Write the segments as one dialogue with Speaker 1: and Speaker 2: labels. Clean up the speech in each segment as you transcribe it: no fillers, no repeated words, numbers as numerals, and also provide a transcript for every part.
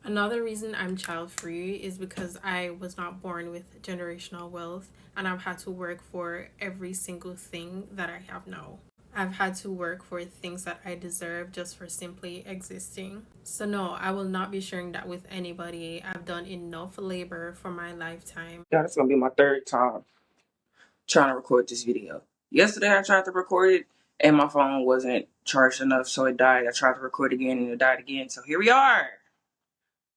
Speaker 1: Another reason I'm child free is because I was not born with generational wealth and I've had to work for every single thing that I have now. I've had to work for things that I deserve just for simply existing. So, no, I will not be sharing that with anybody. I've done enough labor for my lifetime.
Speaker 2: Yeah, it's gonna be my third time trying to record this video. Yesterday I tried to record it and my phone wasn't charged enough, so it died. I tried to record again and it died again. So here we are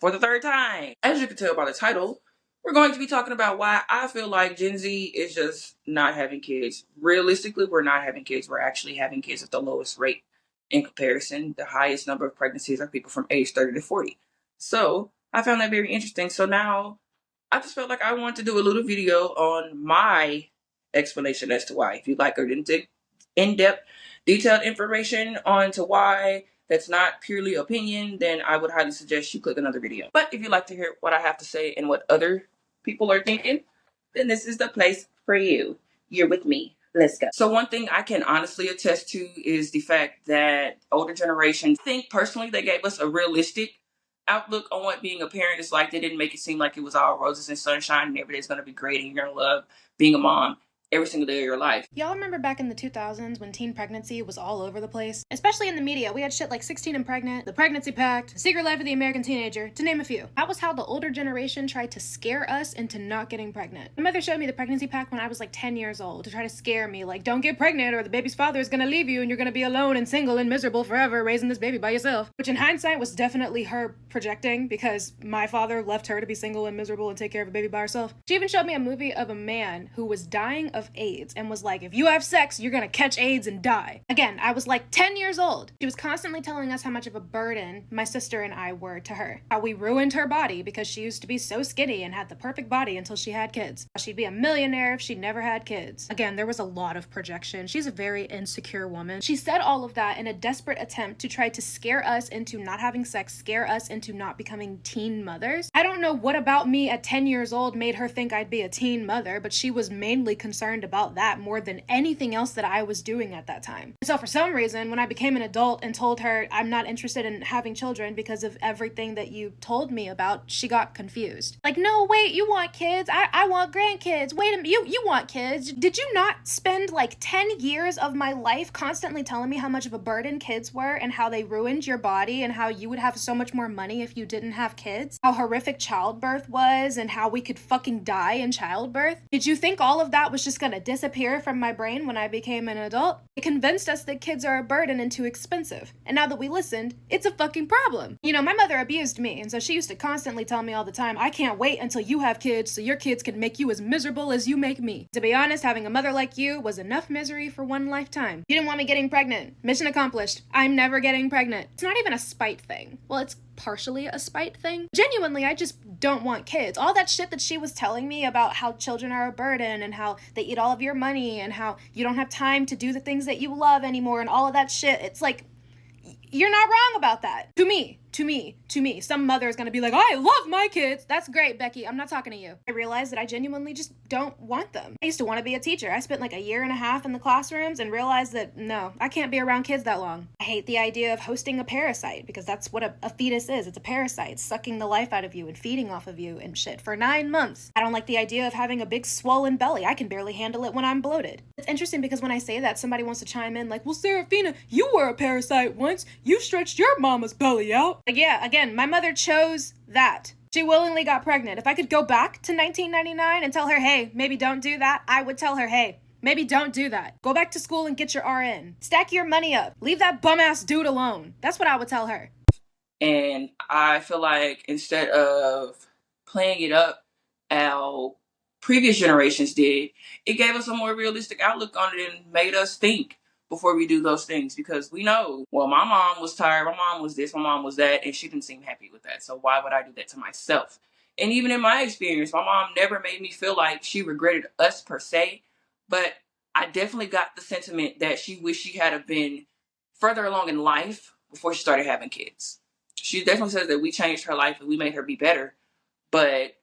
Speaker 2: for the third time. As you can tell by the title, we're going to be talking about why I feel like Gen Z is just not having kids. Realistically, we're not having kids. We're actually having kids at the lowest rate in comparison. The highest number of pregnancies are people from age 30 to 40. So I found that very interesting. So now I just felt like I wanted to do a little video on my explanation as to why. If you'd like in-depth, detailed information on to why that's not purely opinion, then I would highly suggest you click another video. But if you'd like to hear what I have to say and what other people are thinking, then this is the place for you. You're with me. Let's go. So one thing I can honestly attest to is the fact that older generations think personally they gave us a realistic outlook on what being a parent is like. They didn't make it seem like it was all roses and sunshine and every day's going to be great and you're going to love being a mom every single day of your life.
Speaker 3: Y'all remember back in the 2000s when teen pregnancy was all over the place? Especially in the media, we had shit like 16 and Pregnant, The Pregnancy Pact, Secret Life of the American Teenager, to name a few. That was how the older generation tried to scare us into not getting pregnant. My mother showed me The Pregnancy Pact when I was like 10 years old to try to scare me, like, don't get pregnant or the baby's father is gonna leave you and you're gonna be alone and single and miserable forever raising this baby by yourself. Which in hindsight was definitely her projecting because my father left her to be single and miserable and take care of a baby by herself. She even showed me a movie of a man who was dying of AIDS and was like, if you have sex, you're gonna catch AIDS and die. Again, I was like 10 years old. She was constantly telling us how much of a burden my sister and I were to her. How we ruined her body because she used to be so skinny and had the perfect body until she had kids. How she'd be a millionaire if she never had kids. Again, there was a lot of projection. She's a very insecure woman. She said all of that in a desperate attempt to try to scare us into not having sex, scare us into not becoming teen mothers. I don't know what about me at 10 years old made her think I'd be a teen mother, but she was mainly concerned about that more than anything else that I was doing at that time. So for some reason, when I became an adult and told her I'm not interested in having children because of everything that you told me about, she got confused. Like, no, wait, you want kids? I want grandkids. Wait a minute, you want kids? Did you not spend like 10 years of my life constantly telling me how much of a burden kids were and how they ruined your body and how you would have so much more money if you didn't have kids? How horrific childbirth was and how we could fucking die in childbirth? Did you think all of that was just gonna disappear from my brain when I became an adult? It convinced us that kids are a burden and too expensive. And now that we listened, it's a fucking problem. You know, my mother abused me, and so she used to constantly tell me all the time, I can't wait until you have kids so your kids can make you as miserable as you make me. To be honest, having a mother like you was enough misery for one lifetime. You didn't want me getting pregnant. Mission accomplished. I'm never getting pregnant. It's not even a spite thing. Well, it's partially a spite thing. Genuinely, I just don't want kids. All that shit that she was telling me about how children are a burden and how they eat all of your money and how you don't have time to do the things that you love anymore and all of that shit, it's like, you're not wrong about that. To me. Some mother is gonna be like, I love my kids. That's great, Becky. I'm not talking to you. I realized that I genuinely just don't want them. I used to want to be a teacher. I spent like a year and a half in the classrooms and realized that no, I can't be around kids that long. I hate the idea of hosting a parasite because that's what a fetus is. It's a parasite sucking the life out of you and feeding off of you and shit for 9 months. I don't like the idea of having a big swollen belly. I can barely handle it when I'm bloated. It's interesting because when I say that, somebody wants to chime in like, well, Serafina, you were a parasite once. You stretched your mama's belly out. Like, yeah, again, my mother chose that. She willingly got pregnant. If I could go back to 1999 and tell her, hey, maybe don't do that, I would tell her, hey, maybe don't do that. Go back to school and get your RN. Stack your money up. Leave that bum-ass dude alone. That's what I would tell her.
Speaker 2: And I feel like instead of playing it up how previous generations did, it gave us a more realistic outlook on it and made us think before we do those things, because we know, well, my mom was tired, my mom was this, my mom was that, and she didn't seem happy with that. So why would I do that to myself? And even in my experience, my mom never made me feel like she regretted us per se, but I definitely got the sentiment that she wished she had have been further along in life before she started having kids. She definitely says that we changed her life and we made her be better, but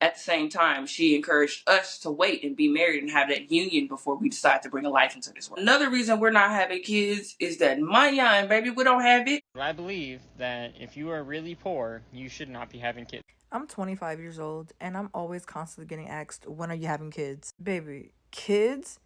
Speaker 2: At the same time, she encouraged us to wait and be married and have that union before we decide to bring a life into this world. Another reason we're not having kids is that money, and baby, we don't have it.
Speaker 4: I believe that if you are really poor, you should not be having kids.
Speaker 5: I'm 25 years old, and I'm always constantly getting asked, when are you having kids? Baby, kids?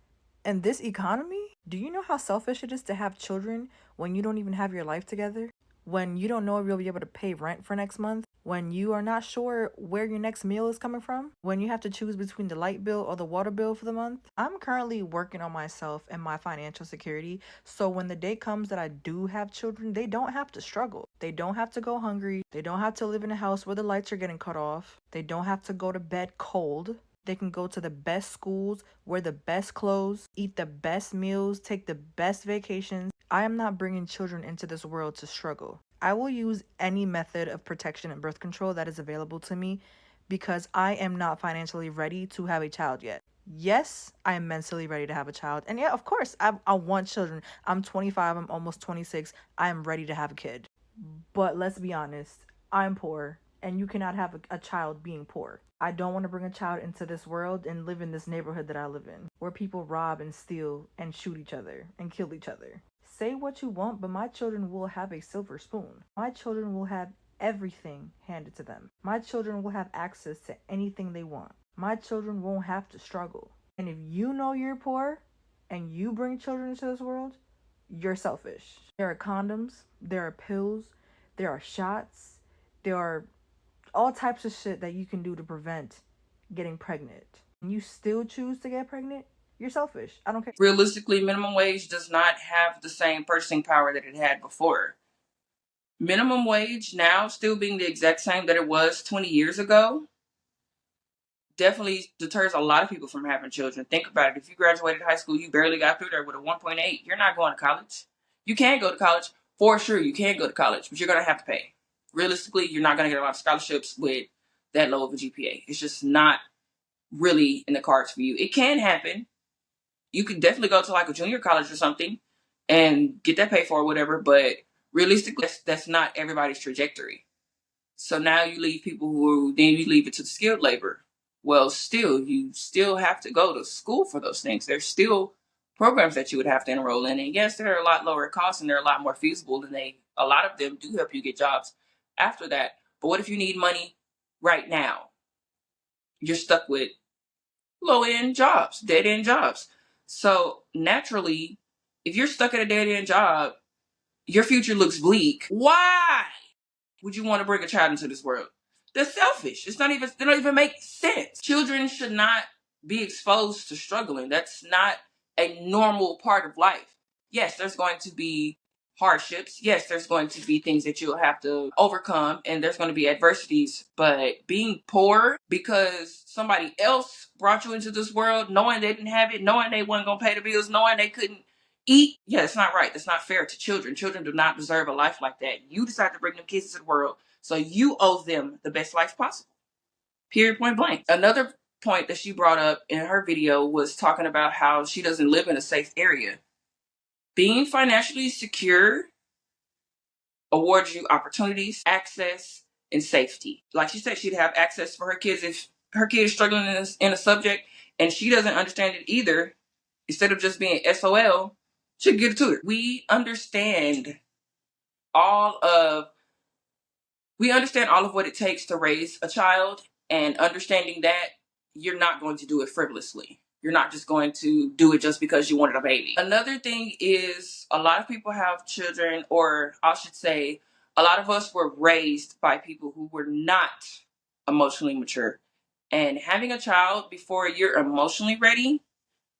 Speaker 5: In this economy? Do you know how selfish it is to have children when you don't even have your life together? When you don't know if you'll be able to pay rent for next month? When you are not sure where your next meal is coming from? When you have to choose between the light bill or the water bill for the month? I'm currently working on myself and my financial security, so when the day comes that I do have children, they don't have to struggle. They don't have to go hungry. They don't have to live in a house where the lights are getting cut off. They don't have to go to bed cold. They can go to the best schools, wear the best clothes, eat the best meals, take the best vacations. I am not bringing children into this world to struggle. I will use any method of protection and birth control that is available to me because I am not financially ready to have a child yet. Yes, I am mentally ready to have a child. And yeah, of course, I want children. I'm 25, I'm almost 26. I am ready to have a kid. But let's be honest, I'm poor, and you cannot have a child being poor. I don't want to bring a child into this world and live in this neighborhood that I live in, where people rob and steal and shoot each other and kill each other. Say what you want, but my children will have a silver spoon. My children will have everything handed to them. My children will have access to anything they want. My children won't have to struggle. And if you know you're poor and you bring children into this world, you're selfish. There are condoms, there are pills, there are shots, there are all types of shit that you can do to prevent getting pregnant. And you still choose to get pregnant, you're selfish. I don't care.
Speaker 2: Realistically, minimum wage does not have the same purchasing power that it had before. Minimum wage now still being the exact same that it was 20 years ago definitely deters a lot of people from having children. Think about it. If you graduated high school, you barely got through there with a 1.8, you're not going to college. You can go to college. For sure, you can go to college, but you're going to have to pay. Realistically, you're not going to get a lot of scholarships with that low of a GPA. It's just not really in the cards for you. It can happen. You could definitely go to like a junior college or something and get that paid for or whatever, but realistically, that's not everybody's trajectory. So now you leave people then you leave it to the skilled labor. Well, you still have to go to school for those things. There's still programs that you would have to enroll in. And yes, they're a lot lower cost and they're a lot more feasible, and a lot of them do help you get jobs after that. But what if you need money right now? You're stuck with low-end jobs, dead-end jobs. So naturally, if you're stuck at a dead-end job, your future looks bleak. Why would you want to bring a child into this world? They're selfish. They don't even make sense. Children should not be exposed to struggling. That's not a normal part of life. Yes, there's going to be hardships. Yes, there's going to be things that you'll have to overcome, and there's going to be adversities. But being poor because somebody else brought you into this world, knowing they didn't have it, knowing they weren't going to pay the bills, knowing they couldn't eat, yeah, it's not right. That's not fair to children. Children do not deserve a life like that. You decide to bring them kids into the world, so you owe them the best life possible. Period, point blank. Another point that she brought up in her video was talking about how she doesn't live in a safe area. Being financially secure awards you opportunities, access, and safety. Like she said, she'd have access for her kids if her kid is struggling in a subject and she doesn't understand it either. Instead of just being SOL, she could get a tutor. We understand all of what it takes to raise a child, and understanding that you're not going to do it frivolously. You're not just going to do it just because you wanted a baby. Another thing is a lot of people have children, or I should say, a lot of us were raised by people who were not emotionally mature. And having a child before you're emotionally ready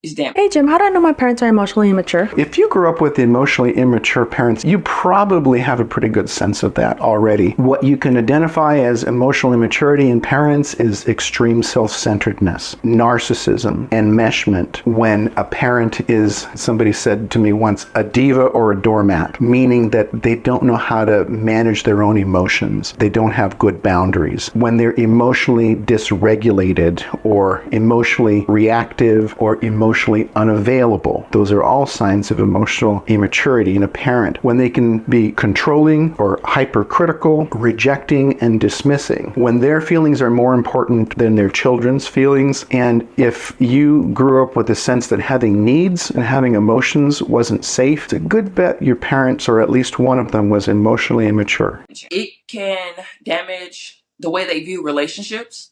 Speaker 2: is damn.
Speaker 6: Hey Jim, how do I know my parents are emotionally immature?
Speaker 7: If you grew up with emotionally immature parents, you probably have a pretty good sense of that already. What you can identify as emotional immaturity in parents is extreme self-centeredness, narcissism, enmeshment. When a parent is, somebody said to me once, a diva or a doormat, meaning that they don't know how to manage their own emotions. They don't have good boundaries. When they're emotionally dysregulated or emotionally reactive or emotionally emotionally unavailable. Those are all signs of emotional immaturity in a parent. When they can be controlling or hypercritical, rejecting and dismissing. When their feelings are more important than their children's feelings. And if you grew up with a sense that having needs and having emotions wasn't safe, it's a good bet your parents, or at least one of them, was emotionally immature.
Speaker 2: It can damage the way they view relationships,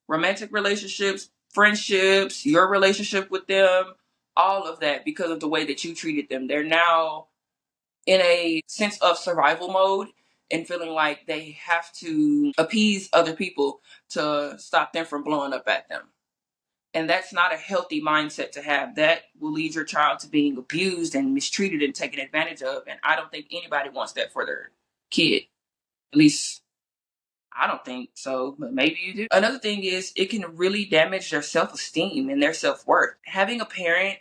Speaker 2: romantic relationships, friendships, your relationship with them, all of that, because of the way that you treated them. They're now in a sense of survival mode and feeling like they have to appease other people to stop them from blowing up at them. And that's not a healthy mindset to have. That will lead your child to being abused and mistreated and taken advantage of. And I don't think anybody wants that for their kid. At least I don't think so, but maybe you do. Another thing is it can really damage their self-esteem and their self-worth. Having a parent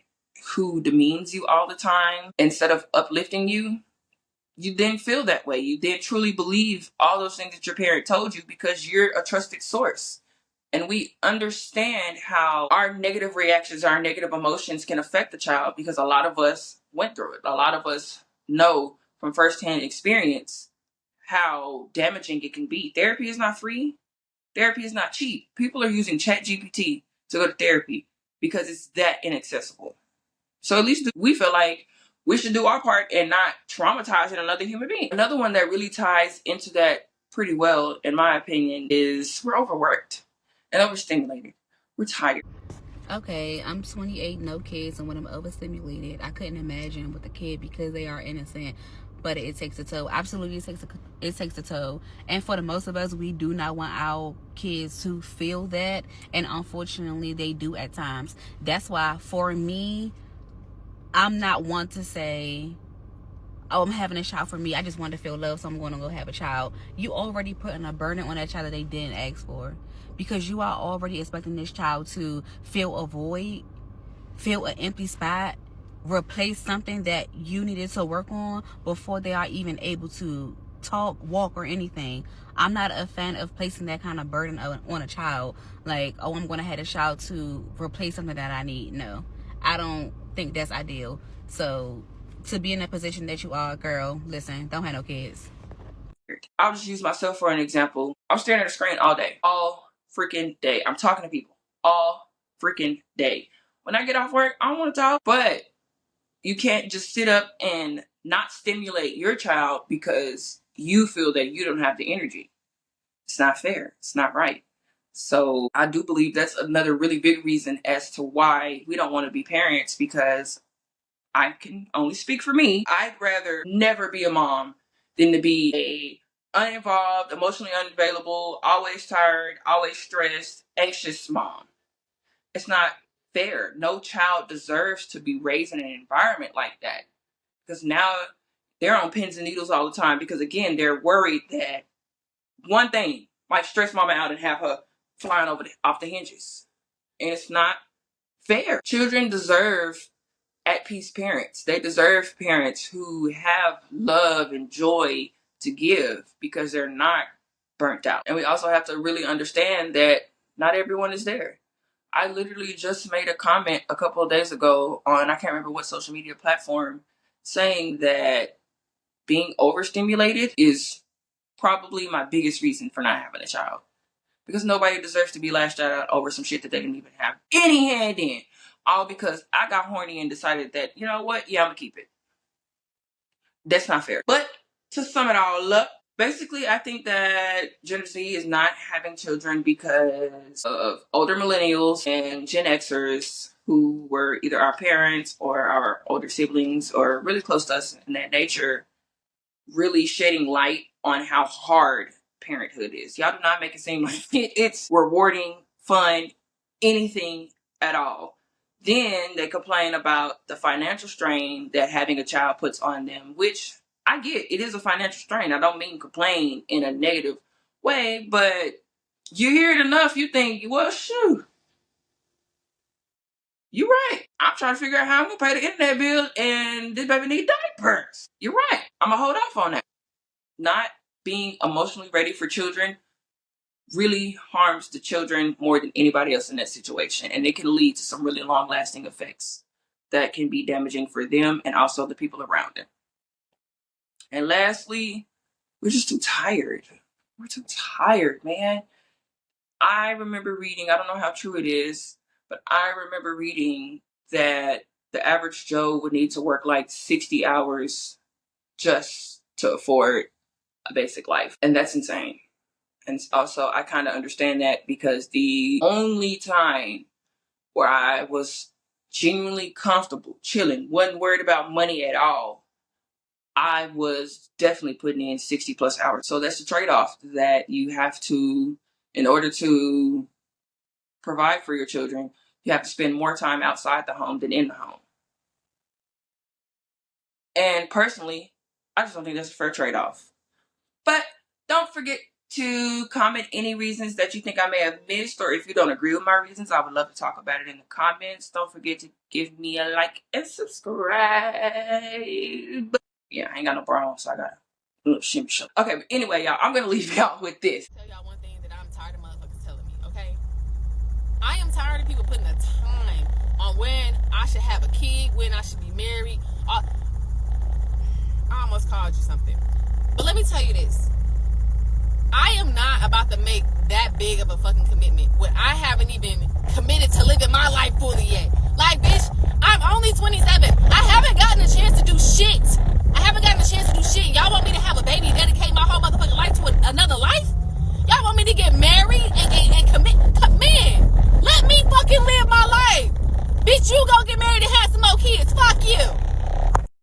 Speaker 2: who demeans you all the time instead of uplifting you, you then feel that way. You then truly believe all those things that your parent told you because you're a trusted source. And we understand how our negative reactions, our negative emotions can affect the child because a lot of us went through it. A lot of us know from firsthand experience how damaging it can be. Therapy is not free. Therapy is not cheap. People are using ChatGPT to go to therapy because it's that inaccessible. So at least we feel like we should do our part and not traumatizing another human being. Another one that really ties into that pretty well, in my opinion, is we're overworked and overstimulated. We're tired.
Speaker 8: Okay, I'm 28, no kids, and when I'm overstimulated, I couldn't imagine with a kid because they are innocent. But it takes a toll. Absolutely, it takes a toll. And for the most of us, we do not want our kids to feel that, and unfortunately, they do at times. That's why, for me, I'm not one to say, oh, I'm having a child for me. I just want to feel love, so I'm going to go have a child. You already putting a burden on that child that they didn't ask for. Because you are already expecting this child to fill a void, fill an empty spot, replace something that you needed to work on before they are even able to talk, walk, or anything. I'm not a fan of placing that kind of burden on a child. Like, oh, I'm going to have a child to replace something that I need. No, I don't think that's ideal. So to be in a position that you are, girl, listen, don't have no kids.
Speaker 2: I'll just use myself for an example. I'm staring at a screen all day. All freaking day. I'm talking to people all freaking day. When I get off work, I don't want to talk, but you can't just sit up and not stimulate your child because you feel that you don't have the energy. It's not fair. It's not right. So I do believe that's another really big reason as to why we don't want to be parents, because I can only speak for me. I'd rather never be a mom than to be a uninvolved, emotionally unavailable, always tired, always stressed, anxious mom. It's not fair. No child deserves to be raised in an environment like that, because now they're on pins and needles all the time because, again, they're worried that one thing might stress mama out and have her flying off the hinges. And it's not fair. Children deserve at peace parents. They deserve parents who have love and joy to give because they're not burnt out. And we also have to really understand that not everyone is there. I literally just made a comment a couple of days ago on, I can't remember what social media platform, saying that being overstimulated is probably my biggest reason for not having a child. Because nobody deserves to be lashed out over some shit that they didn't even have any hand in. All because I got horny and decided that, you know what? Yeah, I'm going to keep it. That's not fair. But to sum it all up, basically, I think that Gen Z is not having children because of older millennials and Gen Xers who were either our parents or our older siblings or really close to us in that nature, really shedding light on how hard parenthood is. Y'all do not make it seem like it's rewarding, fun, anything at all. Then they complain about the financial strain that having a child puts on them, which I get. It is a financial strain. I don't mean complain in a negative way, but you hear it enough, you think, well, shoot, you're right. I'm trying to figure out how I'm going to pay the internet bill and this baby need diapers. You're right. I'm going to hold off on that. Not being emotionally ready for children really harms the children more than anybody else in that situation. And it can lead to some really long-lasting effects that can be damaging for them and also the people around them. And lastly, we're just too tired. We're too tired, man. I remember reading, I don't know how true it is, but I remember reading that the average Joe would need to work like 60 hours just to afford a basic life. And that's insane. And also, I kind of understand that because the only time where I was genuinely comfortable, chilling, wasn't worried about money at all, I was definitely putting in 60 plus hours. So that's the trade-off that you have to, in order to provide for your children, you have to spend more time outside the home than in the home. And personally, I just don't think that's a fair trade-off. But don't forget to comment any reasons that you think I may have missed, or if you don't agree with my reasons, I would love to talk about it in the comments. Don't forget to give me a like and subscribe. Yeah, I ain't got no bra on, so I got a little shimmy show. Okay, but anyway, y'all, I'm gonna leave y'all with this.
Speaker 9: Tell y'all one thing that I'm tired of motherfuckers telling me, okay? I am tired of people putting the time on when I should have a kid, when I should be married. I almost called you something. But let me tell you this. I am not about to make that big of a fucking commitment when I haven't even committed to living my life fully yet.